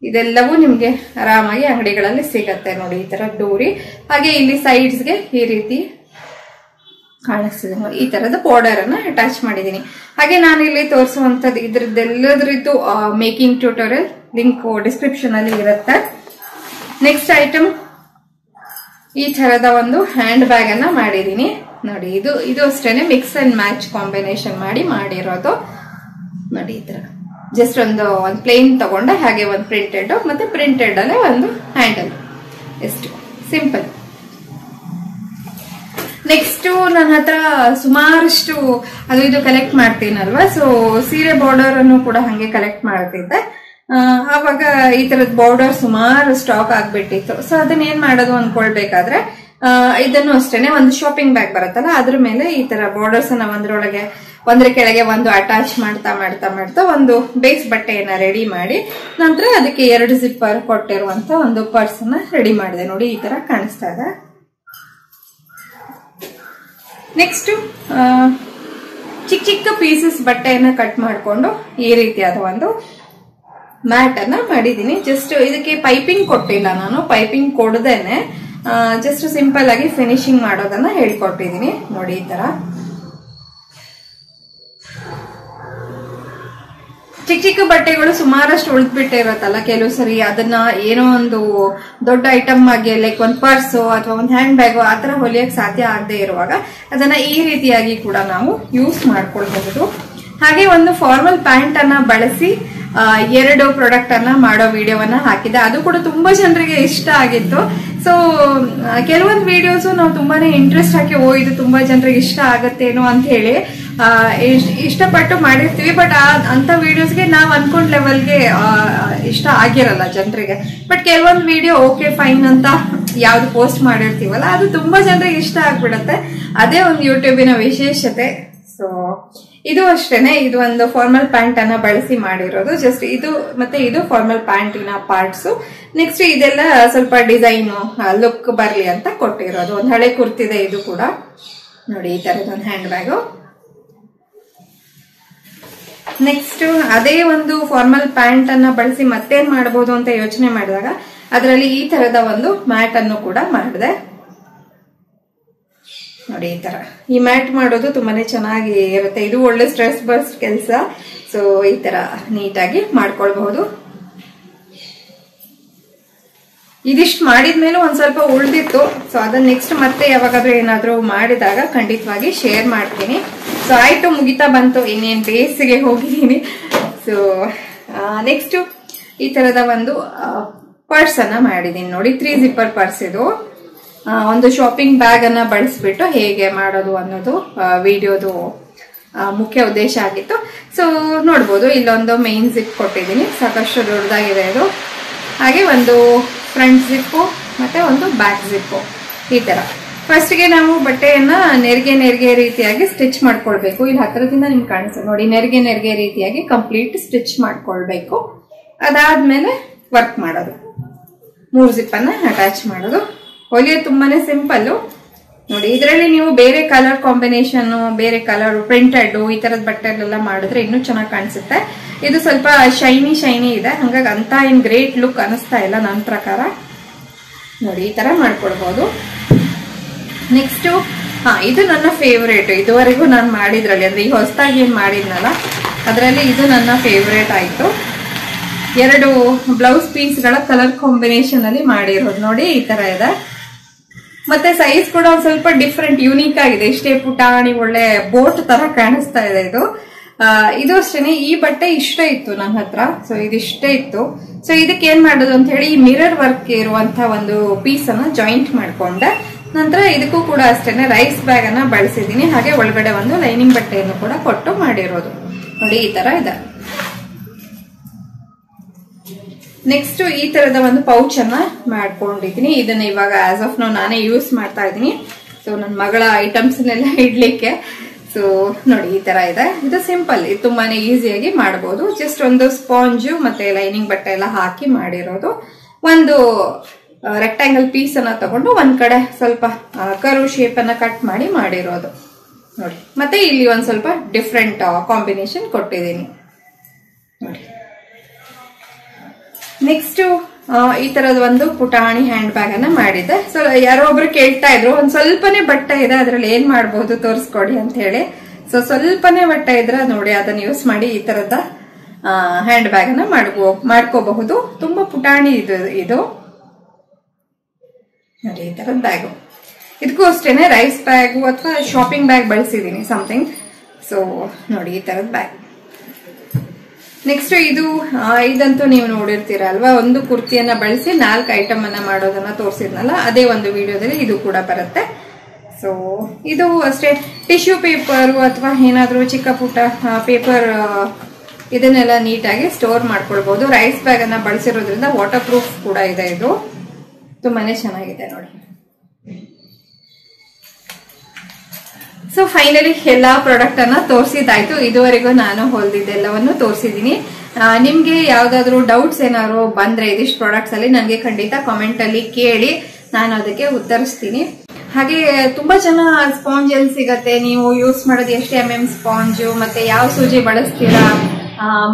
ಇದೆಲ್ಲವೂ ನಿಮ್ಗೆ ಆರಾಮಾಗಿ ಅಂಗಡಿಗಳಲ್ಲಿ ಸಿಗತ್ತೆ. ನೋಡಿ ಈ ತರ ಡೋರಿ. ಹಾಗೆ ಇಲ್ಲಿ ಸೈಡ್ಸ್ಗೆ ಈ ರೀತಿ ಕಾಣಿಸ್ತಿದೆ. ಈ ತರದ ಬಾರ್ಡರ್ ಅನ್ನ ಅಟ್ಯಾಚ್ ಮಾಡಿದೀನಿ. ಹಾಗೆ ನಾನು ಇಲ್ಲಿ ತೋರಿಸುವಂತದ್ದು ಇದ್ರದ್ದೆಲ್ಲದ್ರದ್ದು ಮೇಕಿಂಗ್ ಟ್ಯೂಟೋರಿಯಲ್ ಲಿಂಕ್ ಡಿಸ್ಕ್ರಿಪ್ಷನ್ ಅಲ್ಲಿ ಇರುತ್ತೆ. ನೆಕ್ಸ್ಟ್ ಐಟಮ್ ಈ ತರದ ಒಂದು ಹ್ಯಾಂಡ್ ಬ್ಯಾಗ್ ಅನ್ನ ಮಾಡಿದೀನಿ. ನೋಡಿ ಇದು ಅಷ್ಟೇನೆ ಮಿಕ್ಸ್ ಅಂಡ್ ಮ್ಯಾಚ್ ಕಾಂಬಿನೇಷನ್ ಮಾಡಿರೋದು. ನೋಡಿ ಈ ತರ ಜಸ್ಟ್ ಒಂದು ಪ್ಲೇನ್ ತಗೊಂಡೆ. ಹಾಗೆ ಒಂದು ಪ್ರಿಂಟೆಡ್ ಮತ್ತೆ ಪ್ರಿಂಟೆಡ್ ಅಲ್ಲೇ ಒಂದು ಹ್ಯಾಂಡಲ್. ಎಷ್ಟು ಸಿಂಪಲ್. ನೆಕ್ಸ್ಟ್ ನನ್ನ ಹತ್ರ ಸುಮಾರಷ್ಟು ಅದು ಇದು ಕಲೆಕ್ಟ್ ಮಾಡ್ತೀನಲ್ವಾ, ಸೊ ಸೀರೆ ಬಾರ್ಡರ್ ಅನ್ನು ಕೂಡ ಹಂಗೆ ಕಲೆಕ್ಟ್ ಮಾಡ್ತಿದ್ದೆ. ಆವಾಗ ಈ ತರದ ಬಾರ್ಡರ್ ಸುಮಾರು ಸ್ಟಾಕ್ ಆಗ್ಬಿಟ್ಟಿತ್ತು. ಸೊ ಅದನ್ನ ಏನ್ ಮಾಡೋದು ಅನ್ಕೊಳ್ಬೇಕಾದ್ರೆ ಇದನ್ನು ಅಷ್ಟೇನೆ ಒಂದು ಶಾಪಿಂಗ್ ಬ್ಯಾಗ್ ಬರುತ್ತಲ್ಲ ಅದ್ರ ಮೇಲೆ ಈ ತರ ಬಾರ್ಡರ್ಸ್ ಅನ್ನ ಒಂದ್ರ ಕೆಳಗೆ ಒಂದು ಅಟ್ಯಾಚ್ ಮಾಡ್ತಾ ಒಂದು ಬೇಸ್ ಬಟ್ಟೆಯನ್ನ ರೆಡಿ ಮಾಡಿ ನಂತರ ಅದಕ್ಕೆ 2 ಜಿಪ್ಪರ್ ಕೊಟ್ಟಿರುವಂತ ಒಂದು ಪರ್ಸ್ ಅನ್ನ ರೆಡಿ ಮಾಡಿದೆ. ನೋಡಿ ಈ ತರ ಕಾಣಿಸ್ತಾ ಇದೆ. ನೆಕ್ಸ್ಟ್ ಚಿಕ್ಕ ಪೀಸಸ್ ಬಟ್ಟೆಯನ್ನ ಕಟ್ ಮಾಡಿಕೊಂಡು ಈ ರೀತಿಯಾದ ಒಂದು ಮ್ಯಾಟ್ ಅನ್ನ ಮಾಡಿದೀನಿ. ಜಸ್ಟ್ ಇದಕ್ಕೆ ಪೈಪಿಂಗ್ ಕೊಟ್ಟಿಲ್ಲ ನಾನು. ಪೈಪಿಂಗ್ ಕೊಡದೇನೆ ಜಸ್ಟ್ ಸಿಂಪಲ್ ಆಗಿ ಫಿನಿಶಿಂಗ್ ಮಾಡೋದನ್ನ ಹೇಳ್ಕೊಟ್ಟಿದೀನಿ. ನೋಡಿ ಈ ತರ ಚಿಕ್ಕ ಬಟ್ಟೆಗಳು ಸುಮಾರಷ್ಟು ಉಳಿದ್ಬಿಟ್ಟೆ ಇರತ್ತಲ್ಲ ಕೆಲವು ಸರಿ. ಅದನ್ನ ಏನೋ ಒಂದು ದೊಡ್ಡ ಐಟಮ್ ಆಗಿ ಲೈಕ್ ಒಂದು ಪರ್ಸು ಅಥವಾ ಒಂದು ಹ್ಯಾಂಡ್ ಬ್ಯಾಗು ಆತರ ಹೊಲಿಯಕ್ ಸಾಧ್ಯ ಆಗದೆ ಇರುವಾಗ ಅದನ್ನ ಈ ರೀತಿಯಾಗಿ ಕೂಡ ನಾವು ಯೂಸ್ ಮಾಡ್ಕೊಳ್ಬಹುದು. ಹಾಗೆ ಒಂದು ಫಾರ್ಮಲ್ ಪ್ಯಾಂಟ್ ಅನ್ನ ಬಳಸಿ 2 ಪ್ರಾಡಕ್ಟ್ ಅನ್ನ ಮಾಡೋ ವಿಡಿಯೋವನ್ನ ಹಾಕಿದೆ. ಅದು ಕೂಡ ತುಂಬಾ ಜನರಿಗೆ ಇಷ್ಟ ಆಗಿತ್ತು. ಸೊ ಕೆಲವೊಂದು ವಿಡಿಯೋಸ್ ನಾವು ತುಂಬಾನೇ ಇಂಟ್ರೆಸ್ಟ್ ಹಾಕಿ ಇದು ತುಂಬಾ ಜನರಿಗೆ ಇಷ್ಟ ಆಗತ್ತೇನೋ ಅಂತ ಹೇಳಿ ಇಷ್ಟಪಟ್ಟು ಮಾಡಿರ್ತೀವಿ. ಬಟ್ ಅಂತ ವಿಡಿಯೋಸ್ಗೆ ನಾವ್ ಅನ್ಕೊಂಡ್ ಲೆವೆಲ್ಗೆ ಇಷ್ಟ ಆಗಿರಲ್ಲ ಜನರಿಗೆ. ಬಟ್ ಕೆಲವೊಂದು ವಿಡಿಯೋ ಓಕೆ ಫೈನ್ ಅಂತ ಯಾವ್ದು ಪೋಸ್ಟ್ ಮಾಡಿರ್ತೀವಲ್ಲ ಅದು ತುಂಬಾ ಜನರಿಗೆ ಇಷ್ಟ ಆಗ್ಬಿಡತ್ತೆ. ಅದೇ ಒಂದು ಯೂಟ್ಯೂಬಿನ ವಿಶೇಷತೆ. ಸೊ ಇದು ಅಷ್ಟೇನೆ. ಇದು ಒಂದು ಫಾರ್ಮಲ್ ಪ್ಯಾಂಟ್ ಅನ್ನ ಬಳಸಿ ಮಾಡಿರೋದು. ಜಸ್ಟ್ ಇದು ಮತ್ತೆ ಇದು ಫಾರ್ಮಲ್ ಪ್ಯಾಂಟಿನ ಪಾರ್ಟ್ಸ್. ನೆಕ್ಸ್ಟ್ ಇದೆಲ್ಲ ಸ್ವಲ್ಪ ಡಿಸೈನ್ ಲುಕ್ ಬರ್ಲಿ ಅಂತ ಕೊಟ್ಟಿರೋದು. ಒಂದು ಹಳೆ ಕುರ್ತಿದೆ ಇದು ಕೂಡ. ನೋಡಿ ಈ ತರದ ಒಂದು ಹ್ಯಾಂಡ್ ಬ್ಯಾಗು. ನೆಕ್ಸ್ಟ್ ಅದೇ ಒಂದು ಫಾರ್ಮಲ್ ಪ್ಯಾಂಟ್ ಅನ್ನ ಬಳಸಿ ಮತ್ತೇನ್ ಮಾಡಬಹುದು ಅಂತ ಯೋಚನೆ ಮಾಡಿದಾಗ ಅದರಲ್ಲಿ ಈ ತರದ ಒಂದು ಮ್ಯಾಟ್ ಅನ್ನು ಕೂಡ ಮಾಡಿದೆ. ನೋಡಿ ಈ ತರ ಈ ಮ್ಯಾಟ್ ಮಾಡೋದು ತುಂಬಾನೇ ಚೆನ್ನಾಗಿ ಇರುತ್ತೆ. ಇದು ಒಳ್ಳೆ ಸ್ಟ್ರೆಸ್ ಬಸ್ಟ್ ಕೆಲಸ. ಸೊ ಈ ತರ ನೀಟಾಗಿ ಮಾಡ್ಕೊಳ್ಬಹುದು. ಇದಿಷ್ಟು ಮಾಡಿದ್ಮೇಲೆ ಒಂದ್ ಸ್ವಲ್ಪ ಉಳ್ದಿತ್ತು. ಸೊ ಅದನ್ನ ನೆಕ್ಸ್ಟ್ ಮತ್ತೆ ಯಾವಾಗಾದ್ರೂ ಏನಾದ್ರೂ ಮಾಡಿದಾಗ ಖಂಡಿತವಾಗಿ ಶೇರ್ ಮಾಡ್ತೀನಿ. ಸೊ ಆಯ್ತು, ಮುಗಿತಾ ಬಂತು. ಇನ್ನೇನ್ ಬೇಸಿಗೆ ಹೋಗಿದ್ದೀನಿ. ಸೊ ನೆಕ್ಸ್ಟ್ ಈ ತರದ ಒಂದು ಪರ್ಸ್ ಅನ್ನ ಮಾಡಿದೀನಿ. ನೋಡಿ 3 ಜಿಪ್ಪರ್ ಪರ್ಸ್. ಇದು ಒಂದು ಶಾಪಿಂಗ್ ಬ್ಯಾಗ್ ಅನ್ನ ಬಳಸ್ಬಿಟ್ಟು ಹೇಗೆ ಮಾಡೋದು ಅನ್ನೋದು ವಿಡಿಯೋದು ಮುಖ್ಯ ಉದ್ದೇಶ ಆಗಿತ್ತು. ಸೊ ನೋಡ್ಬೋದು ಇಲ್ಲೊಂದು ಮೇನ್ ಜಿಪ್ ಕೊಟ್ಟಿದ್ದೀನಿ. ಸಾಕಷ್ಟು ದೊಡ್ಡದಾಗಿದೆ ಇದು. ಹಾಗೆ ಒಂದು ಫ್ರಂಟ್ ಜಿಪ್ಪು ಮತ್ತೆ ಒಂದು ಬ್ಯಾಕ್ ಜಿಪ್ಪು. ಈ ತರ ಫಸ್ಟ್ಗೆ ನಾವು ಬಟ್ಟೆಯನ್ನ ನೆರಿಗೆ ರೀತಿಯಾಗಿ ಸ್ಟಿಚ್ ಮಾಡ್ಕೊಳ್ಬೇಕು. ಇಲ್ಲಿ ಹತ್ತಿರದಿಂದ ನಿಮ್ಗೆ ಕಾಣಿಸ್ತದೆ ನೋಡಿ. ನೆರಿಗೆ ರೀತಿಯಾಗಿ ಕಂಪ್ಲೀಟ್ ಸ್ಟಿಚ್ ಮಾಡ್ಕೊಳ್ಬೇಕು. ಅದಾದ್ಮೇಲೆ ವರ್ಕ್ ಮಾಡೋದು. 3 ಜಿಪ್ ಅನ್ನ ಅಟ್ಯಾಚ್ ಮಾಡೋದು. ಹೊಲಿಯೋದು ತುಂಬಾನೇ ಸಿಂಪಲ್. ನೋಡಿ ಇದರಲ್ಲಿ ನೀವು ಬೇರೆ ಕಲರ್ ಕಾಂಬಿನೇಷನ್, ಬೇರೆ ಕಲರ್ ಪ್ರಿಂಟೆಡ್ ಈ ತರದ ಬಟ್ಟೆಲ್ಲ ಮಾಡಿದ್ರೆ ಇನ್ನೂ ಚೆನ್ನಾಗಿ ಕಾಣಿಸುತ್ತೆ. ಇದು ಸ್ವಲ್ಪ ಶೈನಿ ಇದೆ. ಹಂಗಾಗಿ ಅಂತ ಏನ್ ಗ್ರೇಟ್ ಲುಕ್ ಅನಿಸ್ತಾ ಇಲ್ಲ ನನ್ನ ಪ್ರಕಾರ. ನೋಡಿ ಈ ತರ ಮಾಡ್ಕೊಳ್ಬಹುದು. ನೆಕ್ಸ್ಟ್ ಇದು ನನ್ನ ಫೇವರೇಟ್. ಇದುವರೆಗೂ ನಾನು ಮಾಡಿದ್ರಲ್ಲಿ ಅಂದ್ರೆ ಈ ಹೊಸದಾಗಿ ಏನ್ ಮಾಡಿದ್ನಲ್ಲ ಅದರಲ್ಲಿ ಇದು ನನ್ನ ಫೇವ್ರೇಟ್ ಆಯ್ತು. 2 ಬ್ಲೌಸ್ ಪೀಸ್ಗಳ ಕಲರ್ ಕಾಂಬಿನೇಷನ್ ಅಲ್ಲಿ ಮಾಡಿರೋದು ನೋಡಿ, ಈ ತರ ಇದೆ. ಮತ್ತೆ ಸೈಜ್ ಕೂಡ ಒಂದ್ ಸ್ವಲ್ಪ ಡಿಫ್ರೆಂಟ್, ಯೂನಿಕ್ ಆಗಿದೆ. ಇಷ್ಟೇ ಪುಟಾಣಿ ಒಳ್ಳೆ ಬೋಟ್ ತರ ಕಾಣಿಸ್ತಾ ಇದೆ ಇದು. ಇದು ಅಷ್ಟೇನೆ. ಈ ಬಟ್ಟೆ ಇಷ್ಟ ಇತ್ತು ನನ್ನ ಹತ್ರ, ಸೊ ಇದಿಷ್ಟೇ ಇತ್ತು. ಸೊ ಇದಕ್ಕೆ ಏನ್ ಮಾಡೋದು ಅಂತ ಹೇಳಿ ಈ ಮಿರರ್ ವರ್ಕ್ ಇರುವಂತಹ ಒಂದು ಪೀಸ್ ಅನ್ನ ಜಾಯಿಂಟ್ ಮಾಡ್ಕೊಂಡೆ. ನಂತರ ಇದಕ್ಕೂ ಕೂಡ ಅಷ್ಟೇನೆ ರೈಸ್ ಬ್ಯಾಗ್ ಅನ್ನ ಬಳಸಿದೀನಿ. ಹಾಗೆ ಒಳಗಡೆ ಒಂದು ಲೈನಿಂಗ್ ಬಟ್ಟೆಯನ್ನು ಕೂಡ ಕೊಟ್ಟು ಮಾಡಿರೋದು ನೋಡಿ, ಈ ತರ ಇದೆ. ನೆಕ್ಸ್ಟ್ ಈ ತರದ ಒಂದು ಪೌಚ್ ಅನ್ನ ಮಾಡ್ಕೊಂಡಿದೀನಿ. ಇದನ್ನ ಇವಾಗ ಆಸ್ ಆಫ್ ನೌ ನಾನೇ ಯೂಸ್ ಮಾಡ್ತಾ ಇದ್ದೀನಿ. ಸೊ ನನ್ನ ಮಗಳ ಐಟಮ್ಸ್ ನೆಲ್ಲ ಇಡ್ಲಿಕ್ಕೆ. ಸೊ ನೋಡಿ, ಈ ತರ ಇದೆ. ಇದು ಸಿಂಪಲ್, ಇದು ತುಂಬಾನೇ ಈಸಿಯಾಗಿ ಮಾಡಬಹುದು. ಜಸ್ಟ್ ಒಂದು ಸ್ಪಾಂಜು ಮತ್ತೆ ಲೈನಿಂಗ್ ಬಟ್ಟೆ ಎಲ್ಲ ಹಾಕಿ ಮಾಡಿರೋದು. ಒಂದು ರೆಕ್ಟಾಂಗಲ್ ಪೀಸ್ ಅನ್ನ ತಗೊಂಡು ಒಂದ್ ಕಡೆ ಸ್ವಲ್ಪ ಕರ್ವ್ ಶೇಪ್ ಅನ್ನ ಕಟ್ ಮಾಡಿ ಮಾಡಿರೋದು ನೋಡಿ. ಮತ್ತೆ ಇಲ್ಲಿ ಒಂದ್ ಸ್ವಲ್ಪ ಡಿಫ್ರೆಂಟ್ ಕಾಂಬಿನೇಷನ್ ಕೊಟ್ಟಿದ್ದೀನಿ ನೋಡಿ. ನೆಕ್ಸ್ಟ್ ಈ ತರದ ಒಂದು ಪುಟಾಣಿ ಹ್ಯಾಂಡ್ ಬ್ಯಾಗ್ ಅನ್ನ ಮಾಡಿದ್ದೆ. ಸೊ ಯಾರೋ ಒಬ್ರು ಕೇಳ್ತಾ ಇದ್ರು, ಒಂದ್ ಸ್ವಲ್ಪನೇ ಬಟ್ಟೆ ಇದೆ, ಅದ್ರಲ್ಲಿ ಏನ್ ಮಾಡಬಹುದು ತೋರಿಸ್ಕೊಡಿ ಅಂತ ಹೇಳಿ. ಸೊ ಸ್ವಲ್ಪನೇ ಬಟ್ಟೆ ಇದ್ರೆ ನೋಡಿ, ಅದನ್ನ ಯೂಸ್ ಮಾಡಿ ಈ ತರದ ಹ್ಯಾಂಡ್ ಬ್ಯಾಗ್ ಅನ್ನ ಮಾಡ್ಕೋಬಹುದು. ತುಂಬಾ ಪುಟಾಣಿ ಇದು ನೋಡಿ, ಈ ತರದ ಬ್ಯಾಗು. ಇದಕ್ಕೂ ಅಷ್ಟೇನೆ ರೈಸ್ ಬ್ಯಾಗು ಅಥವಾ ಶಾಪಿಂಗ್ ಬ್ಯಾಗ್ ಬಳಸಿದೀನಿ ಸಮಥಿಂಗ್. ಸೊ ನೋಡಿ, ಈ ತರದ ಬ್ಯಾಗ್. ನೆಕ್ಸ್ಟ್ ಇದಂತೂ ನೀವು ನೋಡಿರ್ತೀರ ಅಲ್ವಾ, ಒಂದು ಕುರ್ತಿಯನ್ನ ಬಳಸಿ 4 ಐಟಮ್ ಅನ್ನ ಮಾಡೋದನ್ನ ತೋರಿಸಿದ್ನಲ್ಲ, ಅದೇ ಒಂದು ವಿಡಿಯೋದಲ್ಲಿ ಇದು ಕೂಡ ಬರುತ್ತೆ. ಸೊ ಇದು ಅಷ್ಟೇ ಟಿಶ್ಯೂ ಪೇಪರ್ ಅಥವಾ ಏನಾದ್ರೂ ಚಿಕ್ಕ ಪುಟ್ಟ ಪೇಪರ್ ಇದನ್ನೆಲ್ಲ ನೀಟಾಗಿ ಸ್ಟೋರ್ ಮಾಡ್ಕೊಳ್ಬಹುದು. ರೈಸ್ ಬ್ಯಾಗ್ ಅನ್ನ ಬಳಸಿರೋದ್ರಿಂದ ವಾಟರ್ ಪ್ರೂಫ್ ಕೂಡ ಇದೆ. ಇದು ತುಂಬಾನೇ ಚೆನ್ನಾಗಿದೆ ನೋಡಿ. ಸೊ ಫೈನಲಿ ಎಲ್ಲಾ ಪ್ರಾಡಕ್ಟ್ ಅನ್ನ ತೋರಿಸಿದಾಯ್ತು. ಇದುವರೆಗೂ ನಾನು ಹೊಲ್ದಿದ್ದೆಲ್ಲವನ್ನು ತೋರಿಸಿದೀನಿ. ನಿಮ್ಗೆ ಯಾವ್ದಾದ್ರು ಡೌಟ್ಸ್ ಏನಾದ್ರು ಬಂದ್ರೆ ಇದಿಷ್ಟು ಪ್ರಾಡಕ್ಟ್ಸ್ ಅಲ್ಲಿ ನನಗೆ ಖಂಡಿತ ಕಾಮೆಂಟ್ ಅಲ್ಲಿ ಕೇಳಿ, ನಾನು ಅದಕ್ಕೆ ಉತ್ತರಿಸ್ತೀನಿ. ಹಾಗೆ ತುಂಬಾ ಜನ ಸ್ಪಾಂಜ್ ಎಲ್ಲಿ ಸಿಗತ್ತೆ, ನೀವು ಯೂಸ್ ಮಾಡೋದು ಎಷ್ಟು MM ಸ್ಪಾಂಜು, ಮತ್ತೆ ಯಾವ ಸೂಜಿ ಬಳಸ್ತೀರಾ,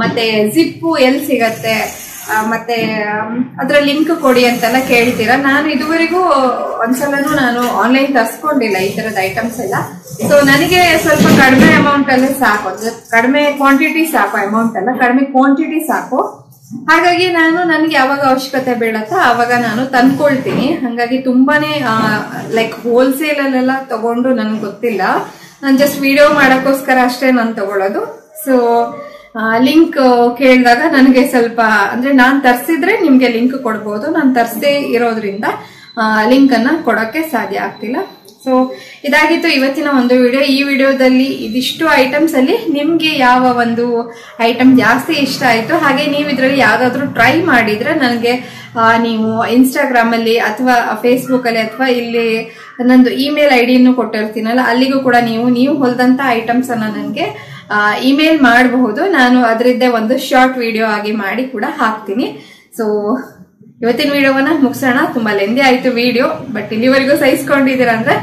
ಮತ್ತೆ ಜಿಪ್ಪು ಎಲ್ಲಿ ಸಿಗತ್ತೆ, ಮತ್ತೆ ಅದ್ರ ಲಿಂಕ್ ಕೊಡಿ ಅಂತೆಲ್ಲ ಕೇಳ್ತೀರಾ. ನಾನು ಇದುವರೆಗೂ ಒಂದ್ಸಲನೂ ನಾನು ಆನ್ಲೈನ್ ತರಿಸ್ಕೊಂಡಿಲ್ಲ ಈ ತರದ ಐಟಮ್ಸ್ ಎಲ್ಲ. ಸೊ ನನಗೆ ಸ್ವಲ್ಪ ಕಡಿಮೆ ಅಮೌಂಟ್ ಅಲ್ಲೇ ಸಾಕು, ಕಡಿಮೆ ಕ್ವಾಂಟಿಟಿ ಸಾಕು, ಅಮೌಂಟ್ ಅಲ್ಲ ಕಡಿಮೆ ಕ್ವಾಂಟಿಟಿ ಸಾಕು. ಹಾಗಾಗಿ ನನಗೆ ಯಾವಾಗ ಅವಶ್ಯಕತೆ ಬೀಳತ್ತ ಆವಾಗ ನಾನು ತಂದ್ಕೊಳ್ತೀನಿ. ಹಾಗಾಗಿ ತುಂಬಾನೇ ಲೈಕ್ ಹೋಲ್ಸೇಲ್ ಅಲ್ಲೆಲ್ಲ ತಗೊಂಡು ನನ್ಗೆ ಗೊತ್ತಿಲ್ಲ. ನಾನು ಜಸ್ಟ್ ವಿಡಿಯೋ ಮಾಡಕ್ಕೋಸ್ಕರ ಅಷ್ಟೇ ನಾನು ತಗೊಳ್ಳೋದು. ಸೊ ಲಿಂಕ್ ಕೇಳಿದಾಗ ನನಗೆ ಸ್ವಲ್ಪ ಅಂದ್ರೆ ನಾನ್ ತರ್ಸಿದ್ರೆ ನಿಮ್ಗೆ ಲಿಂಕ್ ಕೊಡ್ಬೋದು, ನಾನು ತರ್ಸದೇ ಇರೋದ್ರಿಂದ ಲಿಂಕ್ ಅನ್ನ ಕೊಡೋಕೆ ಸಾಧ್ಯ ಆಗ್ತಿಲ್ಲ. ಸೊ ಇದಾಗಿತ್ತು ಇವತ್ತಿನ ಒಂದು ವಿಡಿಯೋ. ಈ ವಿಡಿಯೋದಲ್ಲಿ ಇದಿಷ್ಟು ಐಟಮ್ಸ್ ಅಲ್ಲಿ ನಿಮ್ಗೆ ಯಾವ ಒಂದು ಐಟಮ್ ಜಾಸ್ತಿ ಇಷ್ಟ ಆಯ್ತು, ಹಾಗೆ ನೀವು ಇದ್ರಲ್ಲಿ ಯಾವ್ದಾದ್ರು ಟ್ರೈ ಮಾಡಿದ್ರೆ ನನಗೆ ನೀವು ಇನ್ಸ್ಟಾಗ್ರಾಮ್ ಅಲ್ಲಿ ಅಥವಾ ಫೇಸ್ಬುಕ್ ಅಲ್ಲಿ ಅಥವಾ ಇಲ್ಲಿ ನಂದು ಇಮೇಲ್ ಐಡಿಯನ್ನು ಕೊಟ್ಟಿರ್ತೀನಲ್ಲ, ಅಲ್ಲಿಗೂ ಕೂಡ ನೀವು ಹೊಲ್ದಂತ ಐಟಮ್ಸ್ ಅನ್ನ ನನಗೆ ಇಮೇಲ್ ಮಾಡಬಹುದು. ನಾನು ಅದರದ್ದೇ ಒಂದು ಶಾರ್ಟ್ ವಿಡಿಯೋ ಆಗಿ ಮಾಡಿ ಕೂಡ ಹಾಕ್ತೀನಿ. ಸೊ ಇವತ್ತಿನ ವಿಡಿಯೋವನ್ನ ಮುಗಿಸೋಣ. ತುಂಬಾ ಲೆಂದಿ ಆಯ್ತು ವಿಡಿಯೋ, ಬಟ್ ಇಲ್ಲಿವರೆಗೂ ಸಹಿಸ್ಕೊಂಡಿದ್ದೀರಾ ಅಂದ್ರೆ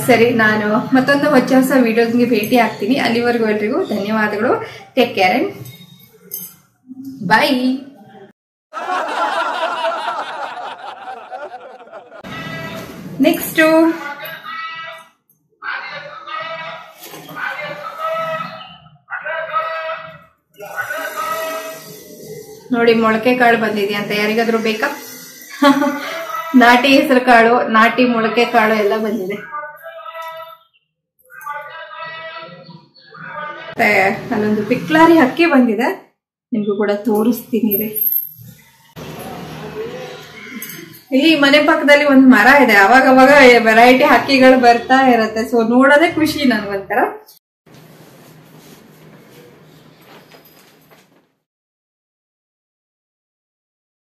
ಸರಿ. ನಾನು ಮತ್ತೊಂದು ಹೊಸ ವಿಡಿಯೋಗೆ ಭೇಟಿ ಆಗ್ತೀನಿ. ಅಲ್ಲಿವರೆಗೂ ಎಲ್ರಿಗೂ ಧನ್ಯವಾದಗಳು. Take care and bye. Next ನೋಡಿ, ಮೊಳಕೆ ಕಾಳು ಬಂದಿದೆ ಅಂತ ಯಾರಿಗಾದ್ರೂ ಬೇಕಾ? ನಾಟಿ ಹೆಸರು ಕಾಳು, ನಾಟಿ ಮೊಳಕೆ ಕಾಳು ಎಲ್ಲ ಬಂದಿದೆ. ಮತ್ತೆ ಅಲ್ಲೊಂದು ಪಿಕ್ಲಾರಿ ಹಕ್ಕಿ ಬಂದಿದೆ, ನಿಮ್ಗೂ ಕೂಡ ತೋರಿಸ್ತೀನಿ ರೀ. ಇಲ್ಲಿ ಮನೆ ಪಕ್ಕದಲ್ಲಿ ಒಂದು ಮರ ಇದೆ, ಅವಾಗ ವೆರೈಟಿ ಹಕ್ಕಿಗಳು ಬರ್ತಾ ಇರತ್ತೆ. ಸೊ ನೋಡೋದೇ ಖುಷಿ ನನ್ಗೊಂಥರ.